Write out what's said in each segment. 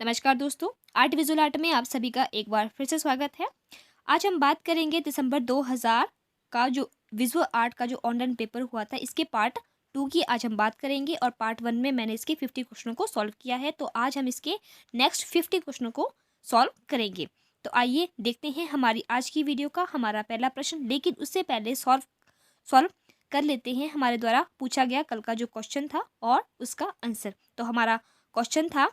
नमस्कार दोस्तों, art visual art में आप सभी का एक बार फिर से स्वागत है। आज हम बात करेंगे दिसंबर 2000 का जो विजुअल आर्ट का जो ऑनलाइन पेपर हुआ था, इसके पार्ट 2 की आज हम बात करेंगे और पार्ट 1 में मैंने इसके 50 क्वेश्चनों को सॉल्व किया है, तो आज हम इसके नेक्स्ट 50 क्वेश्चनों को सॉल्व करेंगे। तो आइए देखते हैं हमारी आज की वीडियो का हमारा पहला प्रश्न, लेकिन उससे पहले सॉल्व कर लेते हैं हमारे द्वारा पूछा गया कल का जो क्वेश्चन था और उसका आंसर। तो हमारा क्वेश्चन था,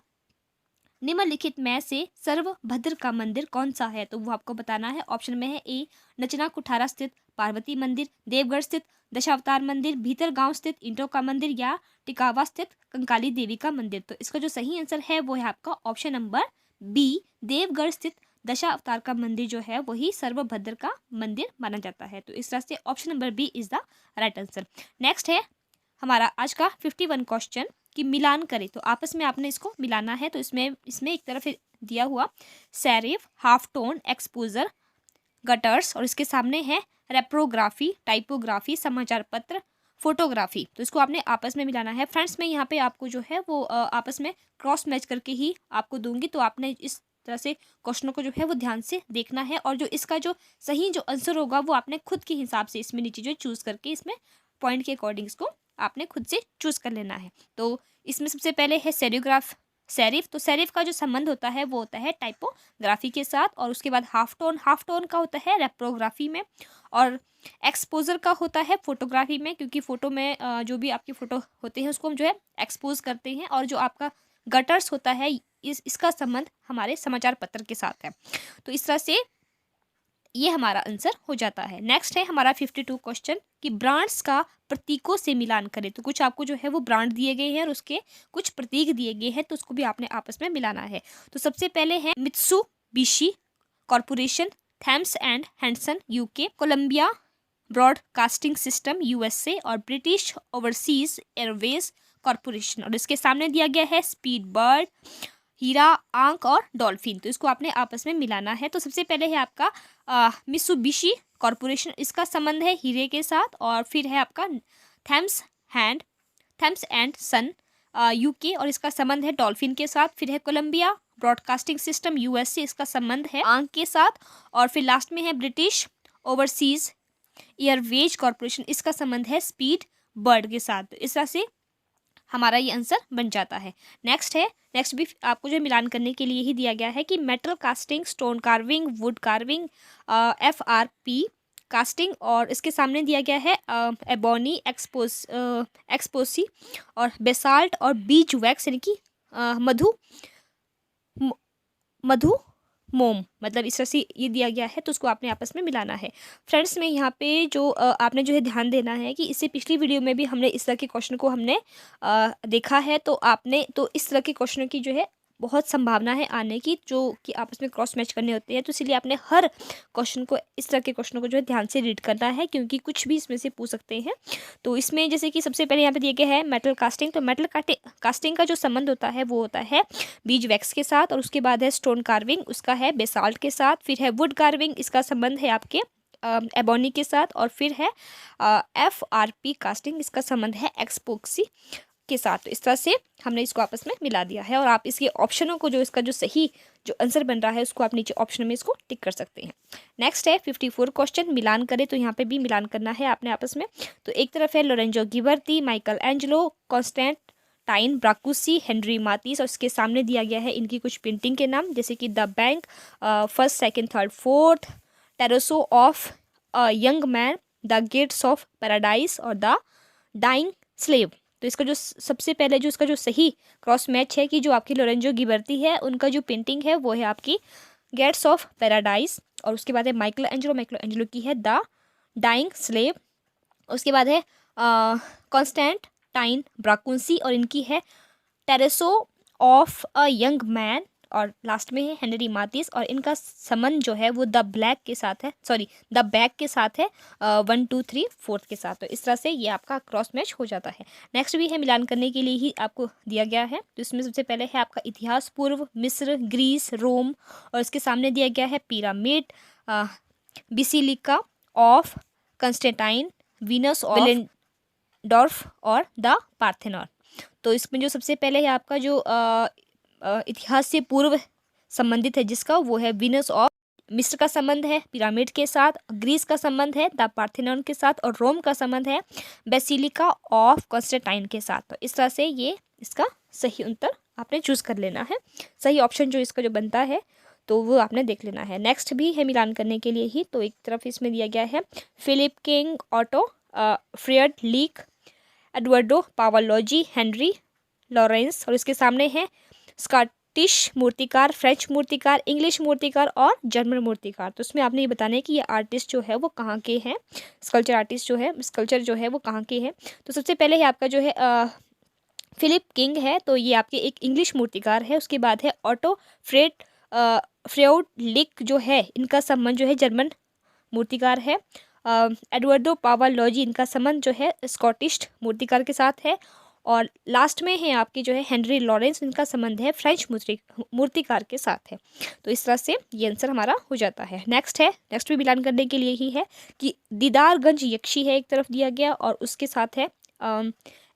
निम्नलिखित में से सर्वभद्र का मंदिर कौन सा है? तो वो आपको बताना है। ऑप्शन में है ए नचना कुठारा स्थित पार्वती मंदिर, देवगढ़ स्थित दशावतार मंदिर, भीतरगांव स्थित इंटो का मंदिर या टिकावा स्थित कंकाली देवी का मंदिर। तो इसका जो सही आंसर है वो है आपका ऑप्शन नंबर बी, देवगढ़ स्थित दशावतार का मंदिर जो है वही सर्वभद्र का मंदिर माना जाता है। तो इस तरह से option number B is the right answer. Next है हमारा आज का 51 क्वेश्चन कि मिलान करें, तो आपस में आपने इसको मिलाना है। तो इसमें एक तरफ दिया हुआ serif, half tone, exposure, gutters और इसके सामने है रेप्रोग्राफी, टाइपोग्राफी, समाचार पत्र, फोटोग्राफी। तो इसको आपने आपस में मिलाना है। फ्रेंड्स में यहाँ पे आपको जो है वो आपस में क्रॉस मैच करके ही आपको दूंगी, तो आपने इस तरह से क्वेश्चनों को जो है वो ध्यान से देखना है और जो इसका जो सही जो आंसर होगा वो आपने खुद के हिसाब से इसमें नीचे जो चूज करके इसमें पॉइंट के अकॉर्डिंग इसको आपने खुद से चूज कर लेना है। तो इसमें सबसे पहले है सेरिफ। तो सेरिफ का जो संबंध होता है वो होता है टाइपोग्राफी के साथ, और उसके बाद हाफ टोन का होता है रेप्रोग्राफी में, और एक्सपोजर का होता है फोटोग्राफी में, क्योंकि फोटो में जो भी आपकी फोटो होते हैं उसको हम जो है एक्सपोज करते हैं, और जो आपका गटर्स होता है इसका संबंध हमारे समाचार पत्र के साथ है। तो इस तरह से ये हमारा आंसर हो जाता है। नेक्स्ट है हमारा 52 क्वेश्चन कि ब्रांड्स का प्रतीकों से मिलान करें। तो कुछ आपको जो है वो ब्रांड दिए गए हैं और उसके कुछ प्रतीक दिए गए हैं, तो उसको भी आपने आपस में मिलाना है। तो सबसे पहले है Mitsubishi Corporation, Thames and Hudson UK, Columbia Broadcasting System USA और ब्रिटिश ओवरसीज एयरवेज कॉर्पोरेशन, और इसके सामने दिया गया है स्पीड बर्ड, हीरा, आंक और डॉल्फिन। तो इसको आपने आपस में मिलाना है। तो सबसे पहले है आपका मित्सुबिशी कॉर्पोरेशन, इसका संबंध है हीरे के साथ, और फिर है आपका थैम्स एंड सन यूके और इसका संबंध है डॉल्फिन के साथ, फिर है कोलंबिया ब्रॉडकास्टिंग सिस्टम यूएसए, इसका संबंध है आंक के साथ, और फिर लास्ट में है ब्रिटिश ओवरसीज एयरवेज कॉर्पोरेशन, इसका संबंध है बर्ड के साथ। तो इस तरह से हमारा ये आंसर बन जाता है। नेक्स्ट भी आपको जो मिलान करने के लिए ही दिया गया है कि metal casting, stone carving, wood carving, FRP casting, और इसके सामने दिया गया है एबोनी, एक्सपोसी और बेसाल्ट और बीज वैक्स यानी कि मधु मोम, मतलब इस तरह से ये दिया गया है, तो उसको आपने आपस में मिलाना है। फ्रेंड्स में यहाँ पे जो आपने जो है ध्यान देना है कि इससे पिछली वीडियो में भी हमने इस तरह के क्वेश्चन को हमने देखा है, तो आपने तो इस तरह के क्वेश्चनों की जो है बहुत संभावना है आने की, जो कि आपस में क्रॉस मैच करने होते हैं। तो इसलिए आपने हर क्वेश्चन को, इस तरह के क्वेश्चनों को जो है ध्यान से रीड करना है, क्योंकि कुछ भी इसमें से पूछ सकते हैं। तो इसमें जैसे कि सबसे पहले यहाँ पे दिया गया है मेटल कास्टिंग, तो मेटल कास्टिंग का जो संबंध होता है वो होता है बीज वैक्स के साथ, और उसके बाद है स्टोन कार्विंग, उसका है बेसाल्ट के साथ, फिर है वुड कार्विंग, इसका संबंध है आपके एबोनी के साथ, और फिर है FRP कास्टिंग, इसका संबंध है एक्सपोक्सी के साथ। तो इस तरह से हमने इसको आपस में मिला दिया है, और आप इसके ऑप्शनों को जो इसका जो सही जो आंसर बन रहा है उसको आप नीचे ऑप्शन में इसको टिक कर सकते हैं। नेक्स्ट है 54 क्वेश्चन मिलान करें, तो यहाँ पे भी मिलान करना है आपने आपस में। तो एक तरफ है Lorenzo Ghiberti, Michelangelo, Constantin Brancusi, Henri Matisse, और इसके सामने दिया गया है इनकी कुछ पेंटिंग के नाम, जैसे कि the bank, first, second, third, fourth, torso of a young man, the gates of paradise और द डाइंग स्लेव। तो इसका जो सबसे पहले जो इसका जो सही क्रॉस मैच है कि जो आपकी लोरेंजो गिबर्ती है उनका जो पेंटिंग है वो है आपकी गेट्स ऑफ पैराडाइज, और उसके बाद है माइकल एंजेलो की है द डाइंग स्लेव, उसके बाद है कॉन्स्टेंटाइन ब्राकुंसी और इनकी है टेरेसो ऑफ अ यंग मैन, और लास्ट में है हेनरी मातिस, और इनका संबंध जो है वो द बैग के साथ है 1 2 3 4 के साथ। तो इस तरह से ये आपका क्रॉस मैच हो जाता है। नेक्स्ट भी है मिलान करने के लिए ही आपको दिया गया है, तो इसमें सबसे पहले है आपका इतिहास, पूर्व मिस्र, ग्रीस, रोम, और इसके सामने दिया गया है पिरामिड, बिसिलिका ऑफ कंस्टेंटाइन, वीनस ऑफ विलेंडॉर्फ और द पार्थेनॉन। तो इसमें जो सबसे पहले है आपका जो इतिहास से पूर्व संबंधित है जिसका, वो है वीनस ऑफ मिस्र का संबंध है पिरामिड के साथ, ग्रीस का संबंध है द पार्थेनॉन के साथ, और रोम का संबंध है बेसिलिका ऑफ कॉन्स्टेंटाइन के साथ। तो इस तरह से ये इसका सही उत्तर आपने चूज कर लेना है। सही ऑप्शन जो इसका जो बनता है तो वो आपने देख लेना है। नेक्स्ट भी है मिलान करने के लिए ही, तो एक तरफ इसमें दिया गया है Philip King, Otto Freundlich, Eduardo Paolozzi, Henri Laurens, और इसके सामने है स्कॉटिश मूर्तिकार, फ्रेंच मूर्तिकार, इंग्लिश मूर्तिकार और जर्मन मूर्तिकार। तो इसमें आपने ये बताना है कि ये आर्टिस्ट जो है वो कहाँ के हैं, स्कल्पचर आर्टिस्ट जो है, स्कल्पचर जो है वो कहाँ के हैं। तो सबसे पहले है आपका जो है फिलिप किंग है, तो ये आपके एक इंग्लिश मूर्तिकार है। उसके बाद है ऑटो फ्रेडलिक जो है, इनका संबंध जो है जर्मन मूर्तिकार है। एडवर्डो पावालोजी, इनका संबंध जो है स्कॉटिश मूर्तिकार के साथ है। और लास्ट में है आपके जो है हेनरी लॉरेंस, इनका संबंध है फ्रेंच मूर्तिकार के साथ है। तो इस तरह से ये आंसर हमारा हो जाता है। नेक्स्ट भी मिलान करने के लिए ही है कि दीदारगंज यक्षी है एक तरफ दिया गया, और उसके साथ है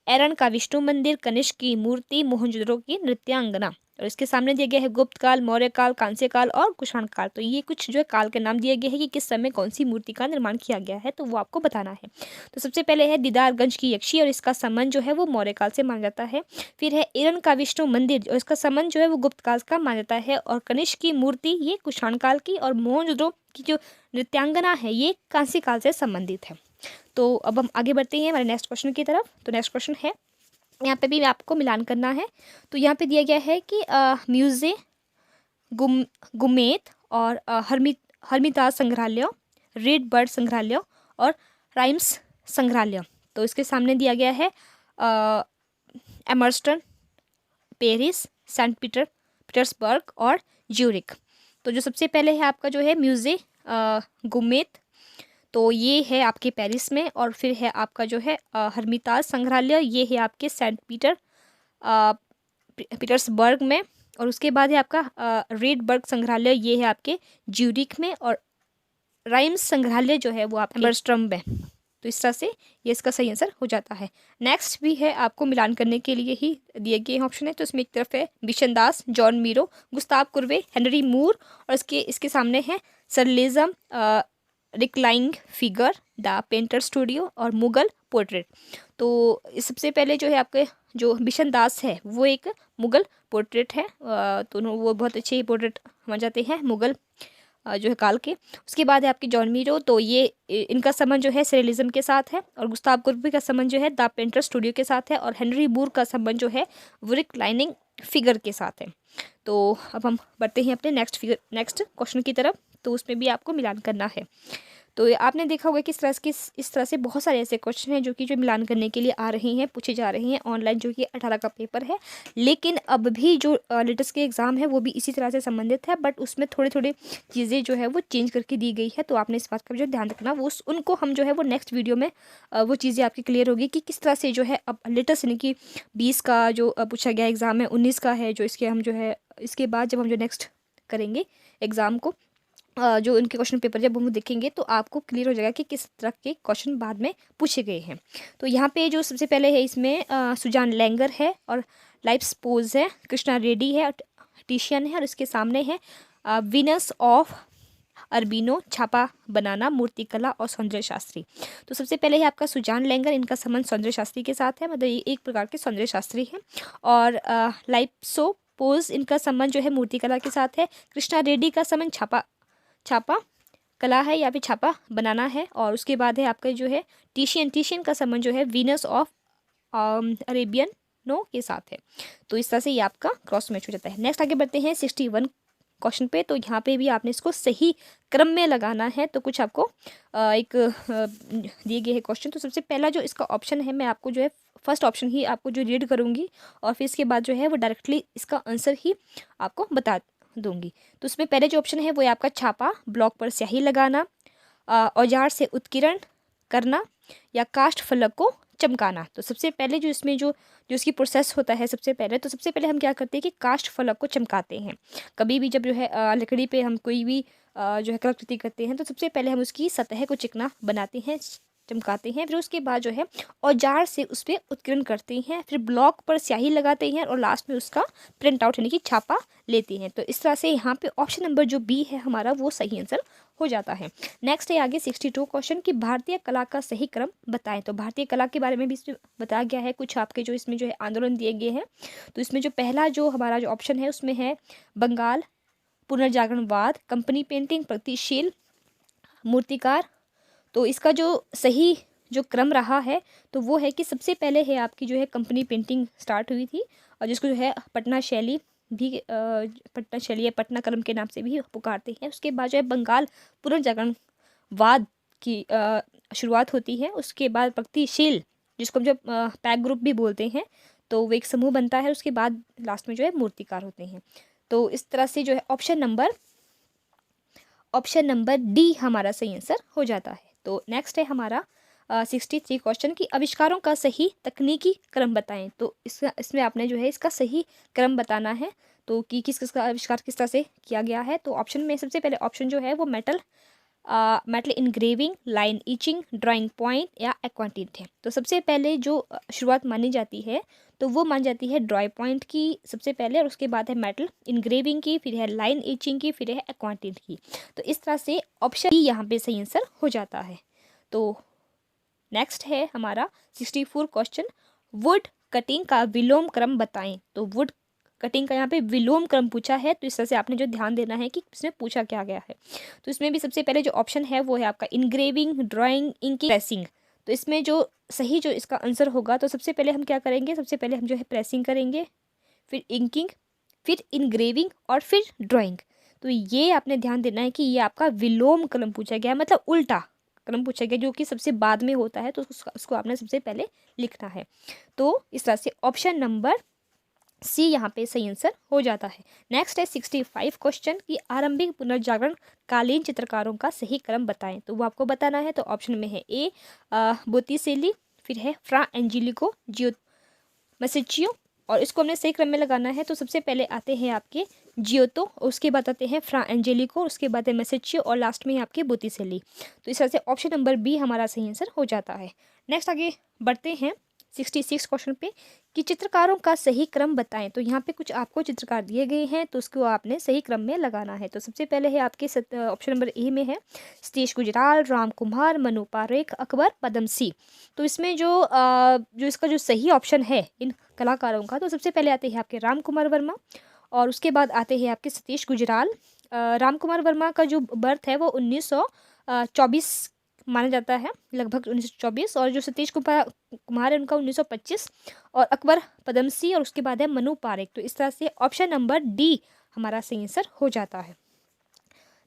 एरन का विष्णु मंदिर, कनिष्क की मूर्ति, मोहनजोदड़ो की नृत्यांगना, और इसके सामने दिया गया है गुप्त काल, मौर्य काल, कांस्य काल और कुषाण काल। तो ये कुछ जो है काल के नाम दिए गए हैं कि किस समय कौन सी मूर्ति का निर्माण किया गया है, तो वो आपको बताना है। तो सबसे पहले है दीदारगंज की यक्षी, और इसका संबंध जो है वो मौर्य काल से माना जाता है। फिर है एरन का विष्णु मंदिर, और इसका संबंध जो है वो गुप्त काल का माना जाता है। और कनिष्क की मूर्ति ये कुषाण काल की, और मोहनजोदड़ो की जो नृत्यांगना है ये कांस्य काल से संबंधित है। तो अब हम आगे बढ़ते हैं हमारे नेक्स्ट क्वेश्चन की तरफ। तो नेक्स्ट क्वेश्चन है, यहाँ पे भी आपको मिलान करना है। तो यहाँ पे दिया गया है कि म्यूज़े गुमेत और हर्मिताज संग्रहालय, रेड बर्ड संग्रहालय और राइम्स संग्रहालय। तो इसके सामने दिया गया है एमर्स्टन, पेरिस, सेंट पीटर्सबर्ग और ज्यूरिक। तो जो सबसे पहले है आपका जो है म्यूज़े गुमेत, तो ये है आपके पेरिस में। और फिर है आपका जो है हर्मिताज संग्रहालय, ये है आपके सेंट पीटर्सबर्ग में। और उसके बाद है आपका रेडबर्ग संग्रहालय, ये है आपके ज्यूरिक में। और राइम्स संग्रहालय जो है वो आपके एम्स्टर्डम में। तो इस तरह से ये इसका सही आंसर हो जाता है। नेक्स्ट भी है आपको मिलान करने के लिए ही दिए गए ऑप्शन है। तो इसमें एक तरफ है Bishandas, Joan Miro, Gustave Courbet, Henry Moore, और इसके सामने है surrealism, reclining figure, the painter studio और मुगल पोर्ट्रेट। तो सबसे पहले जो है आपके जो बिशनदास है वो एक मुगल पोर्ट्रेट है, तो वो बहुत अच्छे पोर्ट्रेट मान जाते हैं मुगल जो है काल के। उसके बाद है आपकी जॉन मीरो, तो ये इनका संबंध जो है सरेलिज्म के साथ है। और गुस्ताव कुर्बी का संबंध जो है द पेंटर स्टूडियो के साथ है। और हेनरी मूर का संबंध जो है वो रिक्लाइनिंग फिगर के साथ है। तो अब हम बढ़ते हैं अपने नेक्स्ट क्वेश्चन की तरफ। तो उसमें भी आपको मिलान करना है। तो आपने देखा होगा कि इस तरह से बहुत सारे ऐसे क्वेश्चन हैं जो मिलान करने के लिए आ रहे हैं, पूछे जा रहे हैं ऑनलाइन, जो कि 18 का पेपर है। लेकिन अब भी जो लेटेस्ट के एग्ज़ाम है वो भी इसी तरह से संबंधित है, बट उसमें थोड़ी थोड़ी चीज़ें जो है वो चेंज करके दी गई है। तो आपने इस बात का जो ध्यान रखना, वो उनको हम जो है वो नेक्स्ट वीडियो में वो चीज़ें आपकी क्लियर होगी कि किस तरह से जो है अब लेटेस्ट, यानी कि 20 का जो पूछा गया एग्ज़ाम है, 19 का है जो इसके हम जो है इसके बाद जब हम जो नेक्स्ट करेंगे एग्ज़ाम को, जो इनके क्वेश्चन पेपर जब हम देखेंगे तो आपको क्लियर हो जाएगा कि किस तरह के क्वेश्चन बाद में पूछे गए हैं। तो यहाँ पे जो सबसे पहले है इसमें सुजान लैंगर है, और लाइफ स्पोज है, कृष्णा रेड्डी है, टिशियन है, और इसके सामने है विनस ऑफ अरबिनो, छापा बनाना, मूर्तिकला और सौंदर्य शास्त्री। तो सबसे पहले है आपका सुजान लैंगर, इनका संबंध सौंदर्य शास्त्री के साथ है, मतलब ये एक प्रकार के सौंदर्य शास्त्री हैं। और लाइफ पोज, इनका संबंध जो है मूर्तिकला के साथ है। कृष्णा रेड्डी का संबंध छापा कला है या फिर छापा बनाना है। और उसके बाद है आपका जो है टिशियन का संबंध जो है वीनस ऑफ अरेबियन नो के साथ है। तो इस तरह से ये आपका क्रॉस मैच हो जाता है। नेक्स्ट आगे बढ़ते हैं 61 क्वेश्चन पे। तो यहाँ पे भी आपने इसको सही क्रम में लगाना है। तो कुछ आपको एक दिए गए हैं क्वेश्चन। तो सबसे पहला जो इसका ऑप्शन है, मैं आपको जो है फर्स्ट ऑप्शन ही आपको जो रीड करूँगी, और फिर इसके बाद जो है वो डायरेक्टली इसका आंसर ही आपको बता दूंगी। तो उसमें पहले जो ऑप्शन है वो है आपका छापा, ब्लॉक पर स्याही लगाना, औजार से उत्कीर्ण करना, या काष्ठ फलक को चमकाना। तो सबसे पहले जो इसमें जो इसकी प्रोसेस होता है, सबसे पहले हम क्या करते हैं कि काष्ठ फलक को चमकाते हैं। कभी भी जब जो है लकड़ी पे हम कोई भी जो है कलाकृति करते हैं, तो सबसे पहले हम उसकी सतह को चिकना बनाते हैं, चमकाते हैं, फिर उसके बाद जो है औजार से उस पर उत्कीर्ण करते हैं, फिर ब्लॉक पर स्याही लगाते हैं और लास्ट में उसका प्रिंट आउट यानी कि छापा लेते हैं। तो इस तरह से यहाँ पे ऑप्शन नंबर जो बी है हमारा वो सही आंसर हो जाता है। नेक्स्ट है आगे 62 क्वेश्चन कि भारतीय कला का सही क्रम बताएं। तो भारतीय कला के बारे में भी इसमें बताया गया है कुछ आपके जो इसमें जो है आंदोलन दिए गए हैं। तो इसमें जो पहला जो हमारा जो ऑप्शन है उसमें है बंगाल, पुनर्जागरणवाद, कंपनी पेंटिंग, प्रगतिशील, मूर्तिकार। तो इसका जो सही जो क्रम रहा है तो वो है कि सबसे पहले है आपकी जो है कंपनी पेंटिंग स्टार्ट हुई थी और जिसको जो है पटना शैली भी पटना शैली या पटना क्रम के नाम से भी पुकारते हैं। उसके बाद जो है बंगाल पुनर्जागरणवाद की शुरुआत होती है। उसके बाद प्रगतिशील जिसको हम जो पैक ग्रुप भी बोलते हैं तो वो एक समूह बनता है। उसके बाद लास्ट में जो है मूर्तिकार होते हैं। तो इस तरह से जो है ऑप्शन नंबर डी हमारा सही आंसर हो जाता है। तो नेक्स्ट है हमारा 63 क्वेश्चन की आविष्कारों का सही तकनीकी क्रम बताएं। तो इसमें आपने जो है इसका सही क्रम बताना है तो कि किसका आविष्कार किस तरह से किया गया है। तो ऑप्शन में सबसे पहले ऑप्शन जो है वो metal engraving, line etching, drawing point या एक्वाटिंट है। तो सबसे पहले जो शुरुआत मानी जाती है तो वो मानी जाती है ड्राई पॉइंट की सबसे पहले और उसके बाद है मेटल इनग्रेविंग की, फिर है लाइन इचिंग की, फिर है एक्वाटिंट की। तो इस तरह से ऑप्शन डी यहाँ पे सही आंसर हो जाता है। तो नेक्स्ट है हमारा 64 क्वेश्चन वुड कटिंग का विलोम क्रम बताएं। तो वुड कटिंग का यहाँ पे विलोम क्रम पूछा है तो इस तरह से आपने जो ध्यान देना है कि इसमें पूछा क्या गया है। तो इसमें भी सबसे पहले जो ऑप्शन है वो है आपका इनग्रेविंग, ड्राइंग, इंकिंग, प्रेसिंग। तो इसमें जो सही जो इसका आंसर होगा तो सबसे पहले हम क्या करेंगे, सबसे पहले हम जो है प्रेसिंग करेंगे, फिर इंकिंग, फिर इनग्रेविंग और फिर ड्राइंग। तो ये आपने ध्यान देना है कि ये आपका विलोम क्रम पूछा गया है, मतलब उल्टा क्रम पूछा गया जो कि सबसे बाद में होता है तो उसको आपने सबसे पहले लिखना है। तो इस तरह से ऑप्शन नंबर सी यहाँ पे सही आंसर हो जाता है। नेक्स्ट है 65 क्वेश्चन की आरंभिक पुनर्जागरण कालीन चित्रकारों का सही क्रम बताएं। तो वो आपको बताना है। तो ऑप्शन में है ए बोत्तिसेली, फिर है फ्रा एंजेलिको, जियो मेसेचियो और इसको हमने सही क्रम में लगाना है। तो सबसे पहले आते हैं आपके जियोतो, उसके बाद आते हैं फ्रा एंजेलिको, उसके बाद है मेसेचियो और लास्ट में आपके बोत्तिसेली। तो इस तरह से ऑप्शन नंबर बी हमारा सही आंसर हो जाता है। नेक्स्ट आगे बढ़ते हैं 66 क्वेश्चन पे कि चित्रकारों का सही क्रम बताएं। तो यहाँ पे कुछ आपको चित्रकार दिए गए हैं तो उसको आपने सही क्रम में लगाना है। तो सबसे पहले है आपके ऑप्शन नंबर ए में है सतीश गुजराल, राम कुमार, मनु पारेख, अकबर, पदम सी। तो इसमें जो इसका जो सही ऑप्शन है इन कलाकारों का तो सबसे पहले आते हैं आपके राम कुमार वर्मा और उसके बाद आते हैं आपके सतीश गुजराल। राम कुमार वर्मा का जो बर्थ है वो 1924 माना जाता है, लगभग 1924 और जो सतीश कुमार है उनका 1925 और अकबर पदमसी और उसके बाद है मनु पारेख। तो इस तरह से ऑप्शन नंबर डी हमारा सही आंसर हो जाता है।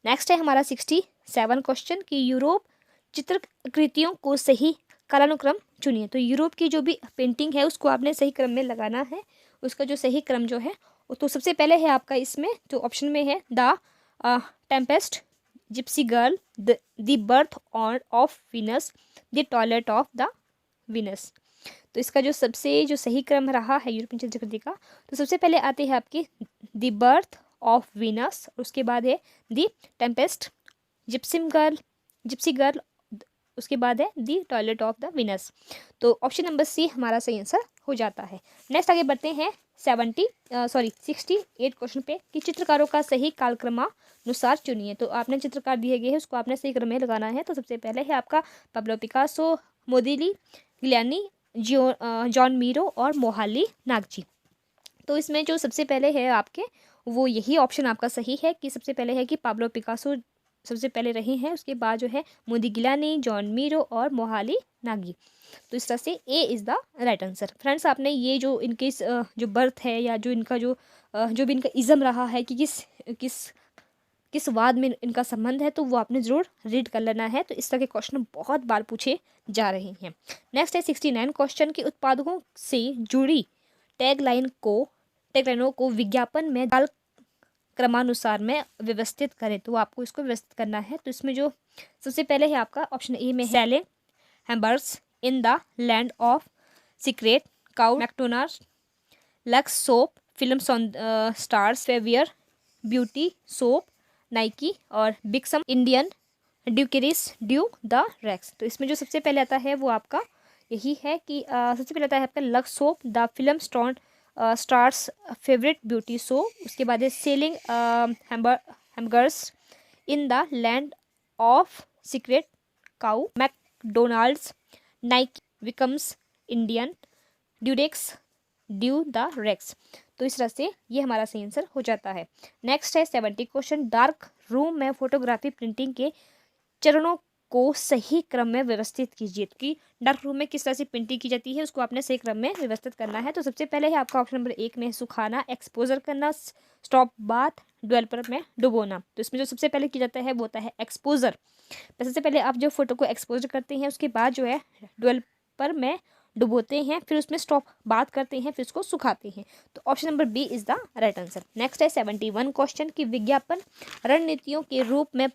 नेक्स्ट है हमारा 67 क्वेश्चन कि यूरोप चित्रकृतियों को सही कालानुक्रम चुनिए। तो यूरोप की जो भी पेंटिंग है उसको आपने सही क्रम में लगाना है। उसका जो सही क्रम जो है तो सबसे पहले है आपका इसमें जो ऑप्शन में है the Tempest, Gypsy girl, the birth of Venus, the toilet of the Venus. तो इसका जो सबसे जो सही क्रम रहा है यूरोपियन चित्रकृति का तो सबसे पहले आते हैं आपके द बर्थ ऑफ वीनस, उसके बाद है द टेम्पेस्ट, जिप्सी गर्ल, उसके बाद है the toilet of the Venus. तो ऑप्शन नंबर सी हमारा सही आंसर हो जाता है। नेक्स्ट आगे बढ़ते हैं 68 क्वेश्चन पे कि चित्रकारों का सही कालक्रमानुसार चुनिए। तो आपने चित्रकार दिए गए हैं उसको आपने सही क्रम में लगाना है। तो सबसे पहले है आपका पाब्लो पिकासो, मोदिली, गिलियानी, जॉन मीरो और मोहाली नागजी। तो इसमें जो सबसे पहले है आपके वो यही ऑप्शन आपका सही है कि सबसे पहले है कि पाब्लो पिकासो सबसे पहले रहे हैं, उसके बाद जो है मोदी गिलानी, जॉन मीरो और मोहाली नागी। तो इस तरह से A is the right answer. Friends आपने ये जो इनके जो बर्थ है या जो इनका जो भी इनका इज़म रहा है कि किस वाद में इनका संबंध है तो वो आपने ज़रूर रीड कर लेना है। तो इस तरह के क्वेश्चन बहुत बार पूछे जा रहे हैं। नेक्स्ट है 69 क्वेश्चन की उत्पादकों से जुड़ी टैगलाइनों को विज्ञापन में काल क्रमानुसार में व्यवस्थित करें। तो आपको इसको व्यवस्थित करना है। तो इसमें जो सबसे पहले है आपका ऑप्शन ए में selling hamburgers, in the land of secret, cow McDonald's, Lux soap, film stars favourite, beauty soap, Nike और बिग सम, इंडियन ड्यूकेरिस ड्यू द रेक्स। तो इसमें जो सबसे पहले आता है वो आपका यही है कि सबसे पहले आता है आपका Lux soap, the film stars favourite beauty show. उसके बाद है selling hamburgers in the land of secret cow, McDonald's, Nike becomes Indian, Durex do the rex. तो इस तरह से ये हमारा सही आंसर हो जाता है। नेक्स्ट है 70 क्वेश्चन, डार्क रूम में फोटोग्राफी प्रिंटिंग के चरणों को सही क्रम में व्यवस्थित कीजिए। कि डार्क रूम में किस तरह से प्रिंटिंग की जाती है उसको आपने सही क्रम में व्यवस्थित करना है। तो सबसे पहले है आपका ऑप्शन नंबर 1 में सुखाना, एक्सपोजर करना, स्टॉप बाथ, डेवलपर में डुबोना। तो इसमें जो सबसे पहले किया जाता है वो होता है एक्सपोजर। सबसे पहले आप जो फोटो को एक्सपोज करते हैं उसके बाद जो है डेवलपर में डुबोते हैं, फिर उसमें स्टॉप बात करते हैं, फिर उसको सुखाते हैं। तो option number B is the right answer. Next है 71 क्वेश्चन की विज्ञापन रणनीतियों के रूप में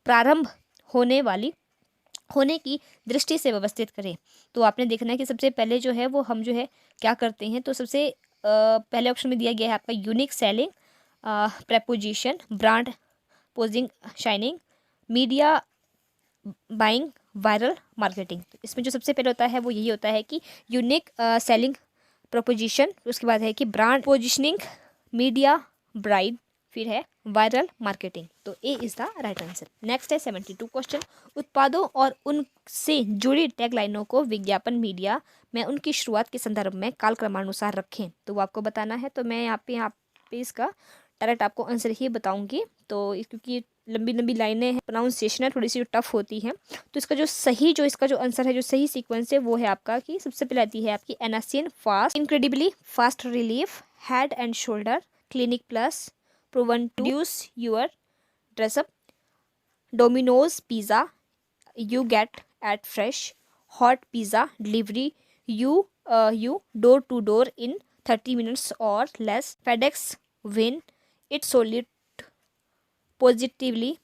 प्रारंभ होने की दृष्टि से व्यवस्थित करें। तो आपने देखना है कि सबसे पहले जो है वो हम जो है क्या करते हैं। तो सबसे पहले ऑप्शन में दिया गया है आपका unique selling preposition, brand posing shining, media buying, viral marketing. तो इसमें जो सबसे पहले होता है वो यही होता है कि यूनिक सेलिंग प्रोपोजिशन, उसके बाद है कि ब्रांड पोजिशनिंग, मीडिया ब्राइड, फिर है वायरल मार्केटिंग। तो A is the right answer. Next है 72 क्वेश्चन, उत्पादों और उनसे जुड़ी टैगलाइनों को विज्ञापन मीडिया में उनकी शुरुआत के संदर्भ में कालक्रमानुसार रखें। तो वो आपको बताना है। तो मैं यहाँ पे इसका डायरेक्ट आपको आंसर ही बताऊंगी। तो क्योंकि लंबी लंबी लाइनें हैं, प्रोनाउंसिएशन है थोड़ी सी टफ होती है। तो इसका जो आंसर है, जो सही सीक्वेंस है वो है आपका कि सबसे पहले आती है आपकी Anacin fast, incredibly fast relief, head and shoulder, clinic plus, proven to reduce your dress up, Domino's pizza, you get at fresh, hot pizza delivery, you door to door in 30 minutes or less, FedEx when it solid positively,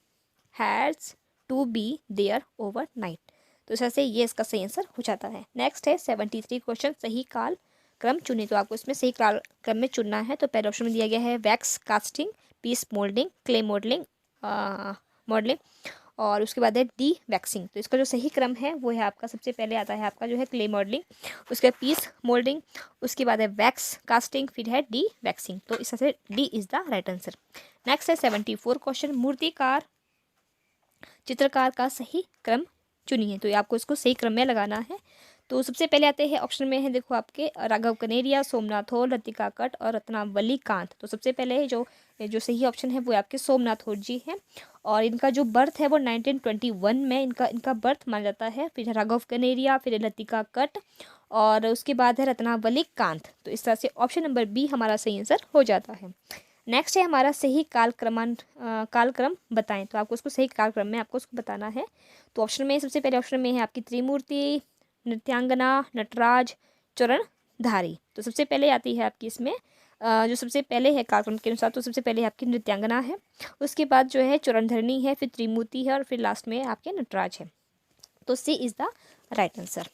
has to be there overnight. तो इस तरह से ये इसका सही answer हो जाता है। नेक्स्ट है 73 क्वेश्चन, सही काल क्रम चुने। तो आपको इसमें सही काल क्रम में चुनना है। तो पहले ऑप्शन में दिया गया है wax casting, piece moulding, clay modelling और उसके बाद है डी वैक्सिंग। तो इसका जो सही क्रम है वो है आपका सबसे पहले आता है आपका जो है क्ले मॉडलिंग, उसके बाद पीस मोल्डिंग, उसके बाद है वैक्स कास्टिंग, फिर है डी वैक्सिंग। तो इस तरह से D is the right answer. Next है 74 क्वेश्चन, मूर्तिकार चित्रकार का सही क्रम चुनिए। तो आपको इसको सही क्रम में लगाना है। तो सबसे पहले आते हैं ऑप्शन में है देखो आपके राघव कनेरिया, सोमनाथ होर, लतिका कट और रत्नावली कांत। तो सबसे पहले जो सही ऑप्शन है वो आपके सोमनाथ होर जी हैं और इनका जो बर्थ है वो 1921 में इनका बर्थ माना जाता है। फिर राघव कनेरिया, फिर लतिका कट और उसके बाद है रत्नावली कांत। तो इस तरह से ऑप्शन नंबर बी हमारा सही आंसर हो जाता है। नेक्स्ट है हमारा सही कालक्रम बताएं। तो आपको उसको सही कालक्रम में आपको उसको बताना है। तो ऑप्शन में सबसे पहले ऑप्शन में है आपकी त्रिमूर्ति, नृत्यांगना, नटराज, चरणधारी। तो सबसे पहले आती है आपकी इसमें जो सबसे पहले है कालक्रम के अनुसार, तो सबसे पहले आपकी नृत्यांगना है, उसके बाद जो है चरणधरनी है, फिर त्रिमूर्ति है और फिर लास्ट में आपके नटराज है। तो C is the right answer.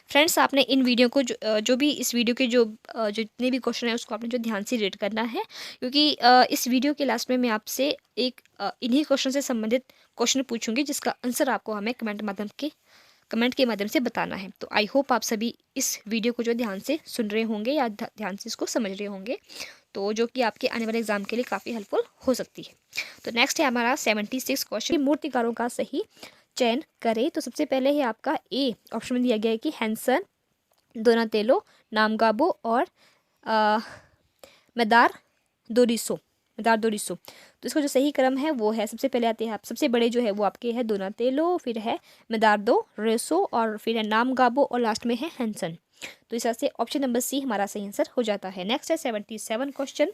Friends, आपने इन वीडियो को जो भी इस वीडियो के जो जितने भी क्वेश्चन है उसको आपने जो ध्यान से रीड करना है, क्योंकि इस वीडियो के लास्ट में मैं आपसे एक इन्हीं क्वेश्चन से संबंधित क्वेश्चन पूछूंगी जिसका आंसर आपको हमें कमेंट के माध्यम से बताना है। तो आई होप आप सभी इस वीडियो को जो ध्यान से सुन रहे होंगे या ध्यान से इसको समझ रहे होंगे, तो जो कि आपके आने वाले एग्जाम के लिए काफ़ी हेल्पफुल हो सकती है। तो नेक्स्ट है हमारा 76 क्वेश्चन, मूर्तिकारों का सही चयन करें। तो सबसे पहले है आपका ए ऑप्शन में दिया गया है कि हैंसन, दोनातेलो, नामगाबो और मेदार दोरिसो। तो इसका जो सही क्रम है वो है, सबसे पहले आते हैं आप सबसे बड़े जो है वो आपके है दोनातेलो, फिर है मेदार्दो रेसो और फिर है नामगाबो और लास्ट में है हैंसन। तो इस तरह से ऑप्शन नंबर सी हमारा सही आंसर हो जाता है। नेक्स्ट है 77 क्वेश्चन,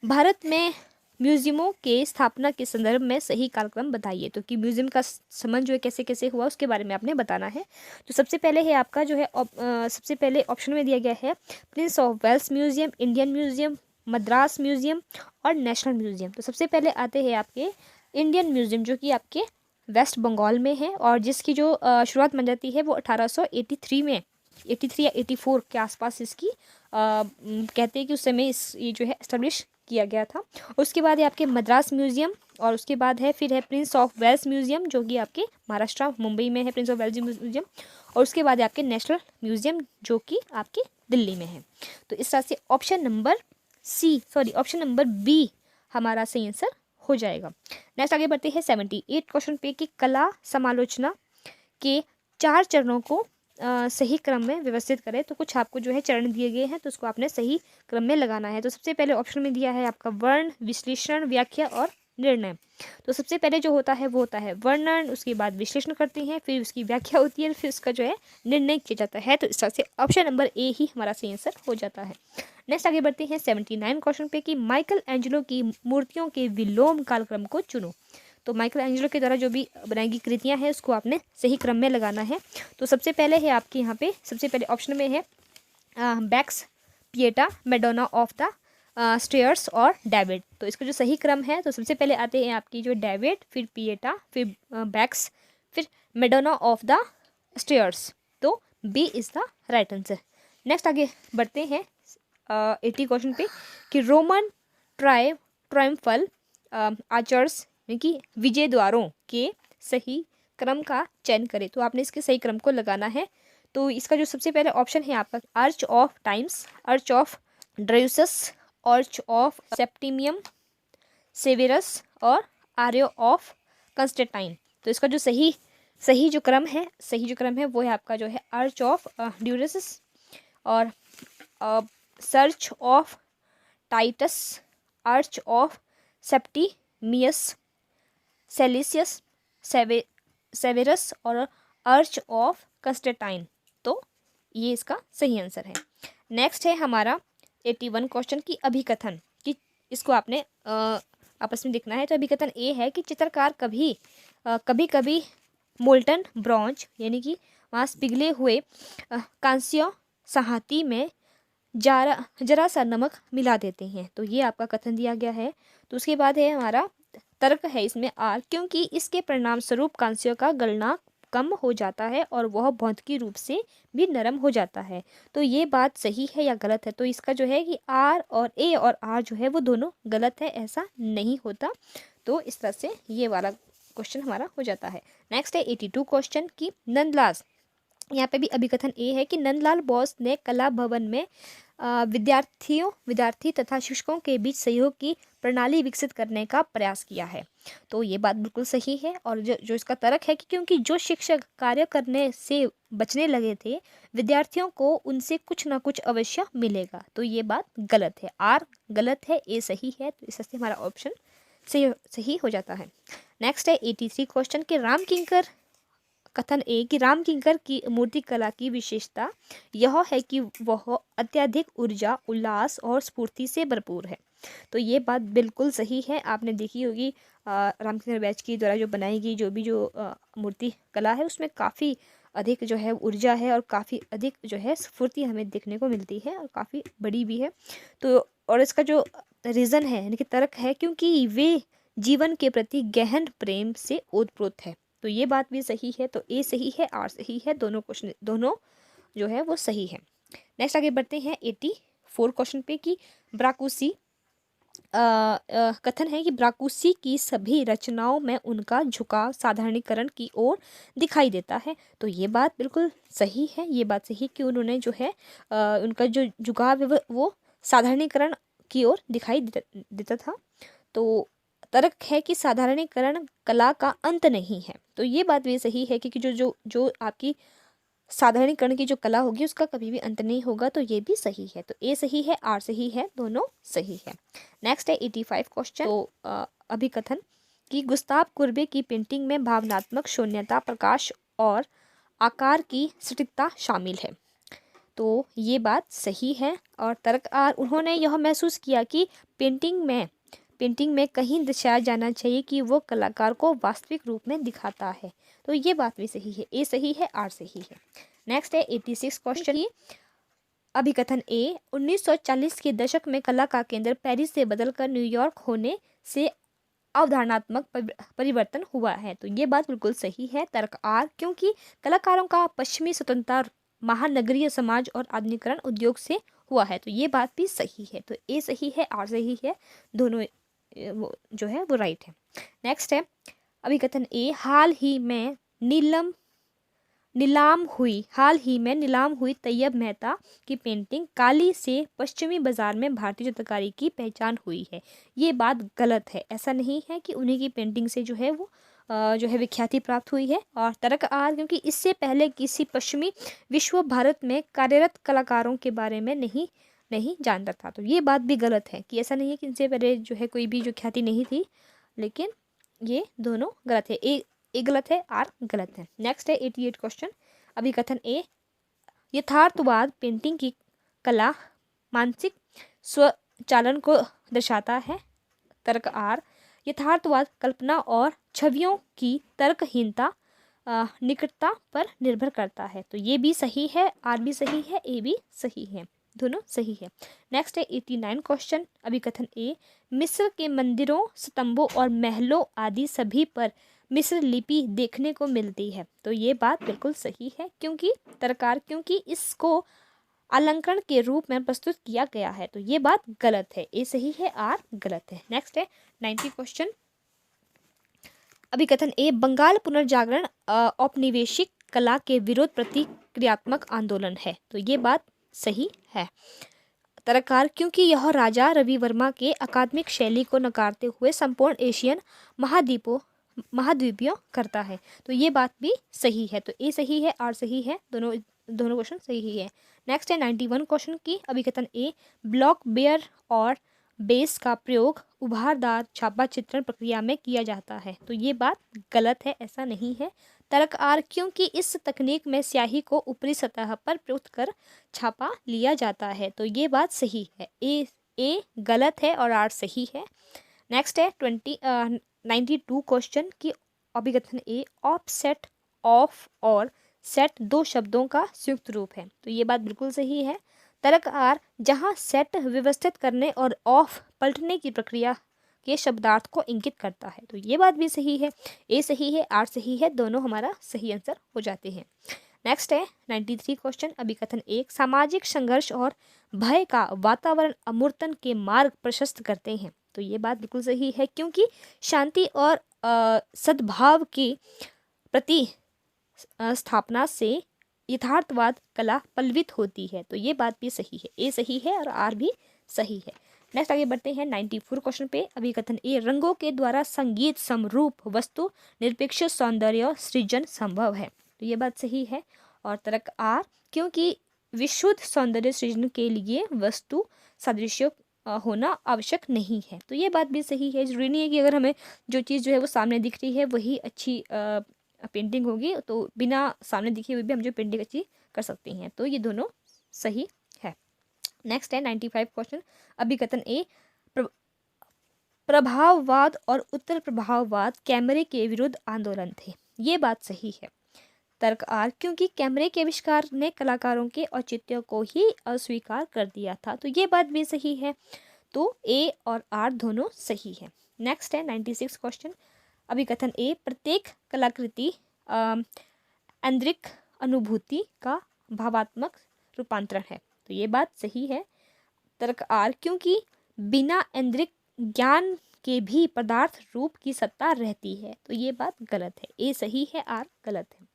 भारत में म्यूजियमों के स्थापना के संदर्भ में सही कालक्रम बताइए। तो कि म्यूजियम का संबंध जो है कैसे कैसे हुआ उसके बारे में आपने बताना है। तो सबसे पहले है आपका जो है सबसे पहले ऑप्शन में दिया गया है Prince of Wales Museum, Indian Museum, Madras Museum और नेशनल म्यूजियम। तो सबसे पहले आते हैं आपके इंडियन म्यूजियम जो कि आपके वेस्ट बंगाल में है और जिसकी जो शुरुआत मानी जाती है वो 1883 में 83 या 84 के आसपास इसकी कहते हैं कि उस समय ये जो है एस्टेब्लिश किया गया था। उसके बाद है आपके मद्रास म्यूजियम और उसके बाद है फिर है प्रिंस ऑफ वेल्स म्यूजियम जो कि आपके महाराष्ट्र मुंबई में है, प्रिंस ऑफ वेल्स म्यूजियम। और उसके बाद है आपके नेशनल म्यूजियम जो कि आपके दिल्ली में है। तो इस तरह से ऑप्शन नंबर बी हमारा सही आंसर हो जाएगा। नेक्स्ट आगे बढ़ते हैं 78 क्वेश्चन पे कि कला समालोचना के 4 चरणों को सही क्रम में व्यवस्थित करें। तो कुछ आपको जो है चरण दिए गए हैं तो उसको आपने सही क्रम में लगाना है। तो सबसे पहले ऑप्शन में दिया है आपका वर्ण, विश्लेषण, व्याख्या और निर्णय। तो सबसे पहले जो होता है वो होता है वर्णन, उसके बाद विश्लेषण करते हैं, फिर उसकी व्याख्या होती है, फिर उसका जो है निर्णय किया जाता है। तो इस तरह से ऑप्शन नंबर ए ही हमारा सही आंसर हो जाता है। नेक्स्ट आगे बढ़ते हैं 79 क्वेश्चन पे कि माइकल एंजेलो की मूर्तियों के विलोम कालक्रम को चुनो। तो माइकल एंजेलो के द्वारा जो भी बनाई गई कृतियाँ हैं उसको आपने सही क्रम में लगाना है। तो सबसे पहले है आपके यहाँ पे सबसे पहले ऑप्शन में है Bacchus, Pieta, Madonna of the Stairs और डेविड। तो इसका जो सही क्रम है तो सबसे पहले आते हैं आपकी जो डेविड, फिर पिएटा, फिर बैक्स, फिर मैडोना ऑफ द स्टेयर्स। तो B is the right answer. Next आगे बढ़ते हैं 80 क्वेश्चन पे कि रोमन ट्रायम्फल आर्चर्स कि विजय द्वारों के सही क्रम का चयन करें। तो आपने इसके सही क्रम को लगाना है। तो इसका जो सबसे पहले ऑप्शन है आपका arch of Titus, arch of Drusus, arch of Septimius Severus और आर्यो ऑफ कंस्टेंटाइन। तो इसका जो सही जो क्रम है वो है आपका जो है आर्च ऑफ ड्यूरसस और arch of Titus, arch of Septimius Celsius Severus और आर्च ऑफ कंस्टेंटाइन। तो ये इसका सही आंसर है। नेक्स्ट है हमारा 81 क्वेश्चन की अभिकथन कि इसको आपने आपस में देखना है। तो अभिकथन ए है कि चित्रकार कभी कभी मोल्टन ब्रॉन्ज यानी कि वहाँ पिघले हुए कांस्य संहाती में जरा सा नमक मिला देते हैं। तो ये आपका कथन दिया गया है। तो उसके बाद है हमारा तर्क है इसमें आर, क्योंकि इसके परिणाम स्वरूप कांस्य का गलना कम हो जाता है और वह भौतिकी रूप से भी नरम हो जाता है। तो ये बात सही है या गलत है। तो इसका जो है कि आर और ए और आर जो है वो दोनों गलत है, ऐसा नहीं होता। तो इस तरह से ये वाला क्वेश्चन हमारा हो जाता है। नेक्स्ट है 82 क्वेश्चन की नंदलाल, यहाँ पे भी अभिकथन ए है कि नंदलाल बोस ने कला भवन में विद्यार्थी तथा शिक्षकों के बीच सहयोग की प्रणाली विकसित करने का प्रयास किया है। तो ये बात बिल्कुल सही है। और जो इसका तर्क है कि क्योंकि जो शिक्षक कार्य करने से बचने लगे थे, विद्यार्थियों को उनसे कुछ ना कुछ अवश्य मिलेगा। तो ये बात गलत है। आर गलत है, ए सही है। तो इससे हमारा ऑप्शन सही हो जाता है। नेक्स्ट है 83 क्वेश्चन के राम किंकर कथन ए कि राम किंकर की मूर्ति कला की विशेषता यह है कि वह अत्यधिक ऊर्जा, उल्लास और स्फूर्ति से भरपूर है। तो ये बात बिल्कुल सही है। आपने देखी होगी राम किंकर बैच की द्वारा जो बनाई गई जो भी मूर्ति कला है उसमें काफ़ी अधिक जो है ऊर्जा है और काफ़ी अधिक जो है स्फूर्ति हमें देखने को मिलती है और काफ़ी बड़ी भी है। तो और इसका जो रीज़न है यानी कि तर्क है क्योंकि वे जीवन के प्रति गहन प्रेम से ओतप्रोत है। तो ये बात भी सही है। तो ए सही है, आर सही है, दोनों जो है वो सही है। नेक्स्ट आगे बढ़ते हैं 84 क्वेश्चन पे कि ब्राकुसी कथन है कि ब्राकुसी की सभी रचनाओं में उनका झुकाव साधारणीकरण की ओर दिखाई देता है। तो ये बात बिल्कुल सही है। ये बात सही कि उन्होंने जो है उनका जो झुकाव है वो साधारणीकरण की ओर दिखाई देता था। तो तर्क है कि साधारणीकरण कला का अंत नहीं है। तो ये बात भी सही है कि जो आपकी साधारणीकरण की जो कला होगी उसका कभी भी अंत नहीं होगा। तो ये भी सही है। तो ए सही है, आर सही है, दोनों सही है। नेक्स्ट है 85 क्वेश्चन। तो अभिकथन कि गुस्ताव कुर्बे की पेंटिंग में भावनात्मक शून्यता, प्रकाश और आकार की सटीकता शामिल है। तो ये बात सही है। और तर्क आर, उन्होंने यह महसूस किया कि पेंटिंग में कहीं दर्शाया जाना चाहिए कि वो कलाकार को वास्तविक रूप में दिखाता है। तो ये बात भी सही है। ए सही है, आर सही है। नेक्स्ट है 86 क्वेश्चन। अभिकथन ए 1940 के दशक में कला का केंद्र पेरिस से बदलकर न्यूयॉर्क होने से अवधारणात्मक परिवर्तन हुआ है। तो ये बात बिल्कुल सही है। तर्क आर, क्योंकि कलाकारों का पश्चिमी स्वतंत्रता, महानगरीय समाज और आधुनिकीकरण उद्योग से हुआ है। तो ये बात भी सही है। तो ए सही है, आर सही है, दोनों वो जो है वो राइट है। नेक्स्ट है अभिकथन ए, हाल ही में नीलाम हुई तैयब मेहता की पेंटिंग काली से पश्चिमी बाजार में भारतीय चित्रकारी की पहचान हुई है। ये बात गलत है। ऐसा नहीं है कि उन्हीं की पेंटिंग से जो है वो जो है विख्याति प्राप्त हुई है। और तर्क आर, क्योंकि इससे पहले किसी पश्चिमी विश्व भारत में कार्यरत कलाकारों के बारे में नहीं जानता था। तो ये बात भी गलत है कि ऐसा नहीं है कि इनसे पहले जो है कोई भी जो ख्याति नहीं थी, लेकिन ये दोनों गलत है। ए गलत है, आर गलत है। नेक्स्ट है 88 क्वेश्चन, अभिकथन ए, यथार्थवाद पेंटिंग की कला मानसिक स्वचालन को दर्शाता है। तर्क आर, यथार्थवाद कल्पना और छवियों की तर्कहीनता निकटता पर निर्भर करता है। तो ये भी सही है, आर भी सही है, ए भी सही है, दोनों सही है। नेक्स्ट है 89 क्वेश्चन, अभिकथन ए, मिस्र के मंदिरों, स्तंभों और महलों आदि सभी पर मिस्र लिपि देखने को मिलती है। तो ये बात बिल्कुल सही है, क्योंकि इसको अलंकरण के रूप में प्रस्तुत किया गया है। तो ये बात गलत है, ए सही है, आर गलत है। नेक्स्ट है 90 क्वेश्चन, अभिकथन ए, बंगाल पुनर्जागरण औपनिवेशिक कला के विरोध प्रतिक्रियात्मक आंदोलन है। तो ये बात सही है। तरकार, क्योंकि यह राजा रवि वर्मा के अकादमिक शैली को नकारते हुए संपूर्ण एशियन महाद्वीपीय करता है। तो ये बात भी सही है। तो ए सही है, आर सही है, दोनों क्वेश्चन सही है। नेक्स्ट है 91 क्वेश्चन की, अभिकथन ए, ब्लॉक बेयर और बेस का प्रयोग उभारदार छापा चित्रण प्रक्रिया में किया जाता है। तो ये बात गलत है, ऐसा नहीं है। तर्क आर, क्योंकि इस तकनीक में स्याही को ऊपरी सतह पर प्रयुक्त कर छापा लिया जाता है। तो ये बात सही है। ए गलत है और आर सही है। नेक्स्ट है 92 क्वेश्चन की, अभिकथन ए, ऑफसेट, ऑफ और सेट दो शब्दों का संयुक्त रूप है। तो ये बात बिल्कुल सही है। तर्क आर, जहां सेट व्यवस्थित करने और ऑफ पलटने की प्रक्रिया के शब्दार्थ को इंगित करता है। तो ये बात भी सही है, ए सही है, आर सही है, दोनों हमारा सही आंसर हो जाते हैं। नेक्स्ट है 93 क्वेश्चन, अभिकथन एक, सामाजिक संघर्ष और भय का वातावरण अमूर्तन के मार्ग प्रशस्त करते हैं। तो ये बात बिल्कुल सही है, क्योंकि शांति और सद्भाव की प्रति स्थापना से यथार्थवाद कला पल्लवित होती है। तो ये बात भी सही है, ए सही है और आर भी सही है। नेक्स्ट आगे बढ़ते हैं 94 क्वेश्चन पे, अभिकथन ए, रंगों के द्वारा संगीत समरूप वस्तु निरपेक्ष सौंदर्य सृजन संभव है। तो ये बात सही है। और तर्क आर, क्योंकि विशुद्ध सौंदर्य सृजन के लिए वस्तु सादृश्य होना आवश्यक नहीं है। तो ये बात भी सही है। जरूरी नहीं है कि अगर हमें जो चीज़ जो है वो सामने दिख रही है वही अच्छी पेंटिंग होगी, तो बिना सामने दिखे हुए भी हम जो पेंटिंग अच्छी कर सकते हैं। तो ये दोनों सही है। नेक्स्ट है 95 क्वेश्चन, अभिकथन ए, प्रभाववाद और उत्तर प्रभाववाद कैमरे के विरुद्ध आंदोलन थे। ये बात सही है। तर्क आर, क्योंकि कैमरे के आविष्कार ने कलाकारों के औचित्य को ही अस्वीकार कर दिया था। तो ये बात भी सही है। तो ए और आर दोनों सही है। नेक्स्ट है 96 क्वेश्चन, अभिकथन ए, प्रत्येक कलाकृति आंतरिक अनुभूति का भावात्मक रूपांतरण है। तो ये बात सही है। तर्क आर, क्योंकि बिना आंतरिक ज्ञान के भी पदार्थ रूप की सत्ता रहती है। तो ये बात गलत है, ए सही है, आर गलत है।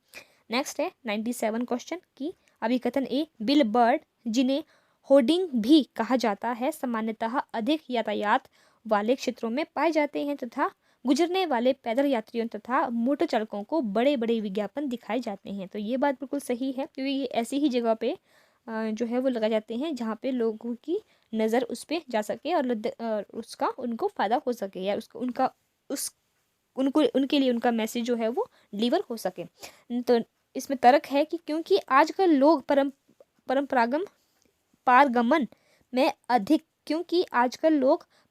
नेक्स्ट है 97 क्वेश्चन की, अभिकथन ए, बिल बर्ड, जिन्हें होर्डिंग भी कहा जाता है, सामान्यतः अधिक यातायात वाले क्षेत्रों में पाए जाते हैं तथा गुजरने वाले पैदल यात्रियों तथा मोटर चालकों को बड़े बड़े विज्ञापन दिखाए जाते हैं। तो ये बात बिल्कुल सही है, क्योंकि ये ऐसी ही जगह पे जो है वो लगाए जाते हैं जहाँ पे लोगों की नज़र उस पर जा सके और उसका उनको फ़ायदा हो सके, या उनके लिए उनका मैसेज जो है वो डिलीवर हो सके। तो इसमें तर्क है कि क्योंकि आजकल लोग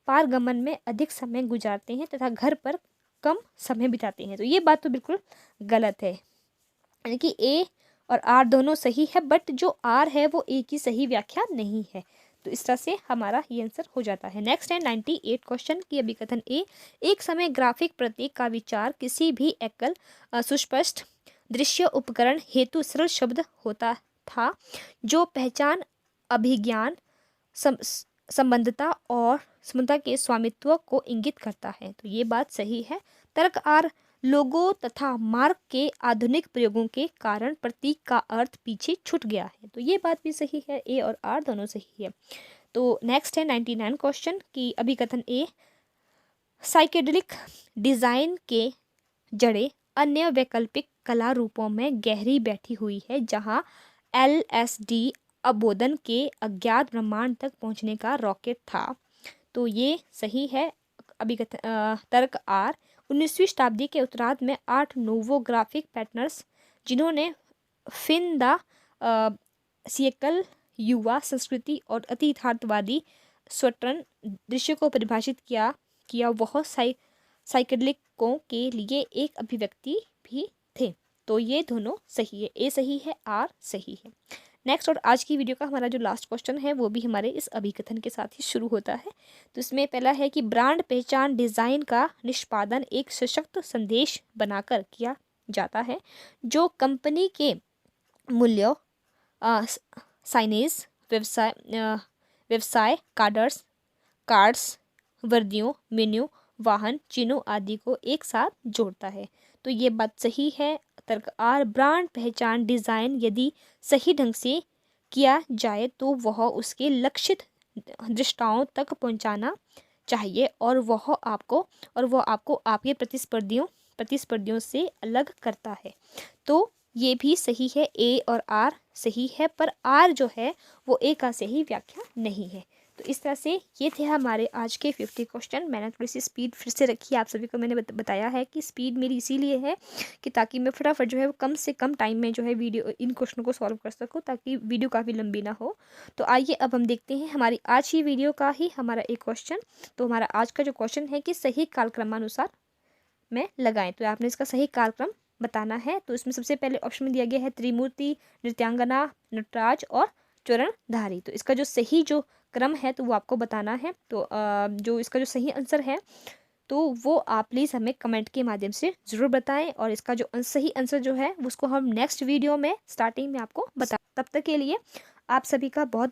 पारगमन में अधिक समय गुजारते हैं तथा घर पर कम समय बिताते हैं। तो ये बात तो बिल्कुल गलत है, यानी कि ए और आर दोनों सही है, बट जो आर है वो ए की सही व्याख्या नहीं है। तो इस तरह से हमारा ये आंसर हो जाता है। नेक्स्ट है 98 क्वेश्चन की, अभिकथन ए, एक समय ग्राफिक प्रतीक का विचार किसी भी एकल सुस्पष्ट दृश्य उपकरण हेतु सरल शब्द होता था, जो पहचान, अभिज्ञान, संबंधता और समुद्र के स्वामित्व को इंगित करता है। तो ये बात सही है। तर्क आर, लोगो तथा मार्क के आधुनिक प्रयोगों के कारण प्रतीक का अर्थ पीछे छूट गया है। तो ये बात भी सही है, ए और आर दोनों सही है। तो नेक्स्ट है 99 क्वेश्चन की अभिकथन ए, साइकेडेलिक डिजाइन के जड़ें अन्य वैकल्पिक कला रूपों में गहरी बैठी हुई है, जहां LSD अबोधन के अज्ञात ब्रह्मांड तक पहुंचने का रॉकेट था। तो ये सही है। अभिकथन तर्क आर, 19वीं शताब्दी के उत्तरार्ध में 8 नोवोग्राफिक पैटर्न्स जिन्होंने फिन द सियकल, युवा संस्कृति और अतिथार्थवादी स्वतंत्र दृश्य को परिभाषित किया वह साइकेडेलिकों के लिए एक अभिव्यक्ति भी थे। तो ये दोनों सही है, ए सही है, आर सही है। नेक्स्ट और आज की वीडियो का हमारा जो लास्ट क्वेश्चन है वो भी हमारे इस अभिकथन के साथ ही शुरू होता है। तो इसमें पहला है कि ब्रांड पहचान डिज़ाइन का निष्पादन एक सशक्त संदेश बनाकर किया जाता है, जो कंपनी के मूल्यों, साइनेज, व्यवसाय कार्ड्स, वर्दियों, मेन्यू, वाहन चिन्हों आदि को एक साथ जोड़ता है। तो ये बात सही है। तर्क आर, ब्रांड पहचान डिज़ाइन यदि सही ढंग से किया जाए तो वह उसके लक्षित दृष्टाओं तक पहुंचाना चाहिए और वह आपको आपके प्रतिस्पर्धियों से अलग करता है। तो ये भी सही है, ए और आर सही है, पर आर जो है वो ए का सही व्याख्या नहीं है। तो इस तरह से ये थे हमारे आज के 50 क्वेश्चन। मैंने थोड़ी सी स्पीड फिर से रखी है, आप सभी को मैंने बताया है कि स्पीड मेरी इसीलिए है कि ताकि मैं फटाफट जो है वो कम से कम टाइम में जो है वीडियो इन क्वेश्चनों को सॉल्व कर सकूँ, ताकि वीडियो काफ़ी लंबी ना हो। तो आइए अब हम देखते हैं हमारी आज की वीडियो का ही हमारा एक क्वेश्चन। तो हमारा आज का जो क्वेश्चन है कि सही कालक्रमानुसार में लगाएं। तो आपने इसका सही कालक्रम बताना है। तो इसमें सबसे पहले ऑप्शन में दिया गया है त्रिमूर्ति, नृत्यांगना, नटराज और चरणधारी। तो इसका जो सही जो क्रम है तो वो आपको बताना है। तो जो इसका जो सही आंसर है तो वो आप प्लीज़ हमें कमेंट के माध्यम से ज़रूर बताएं, और इसका जो सही आंसर जो है उसको हम नेक्स्ट वीडियो में स्टार्टिंग में आपको बता। तब तक के लिए आप सभी का बहुत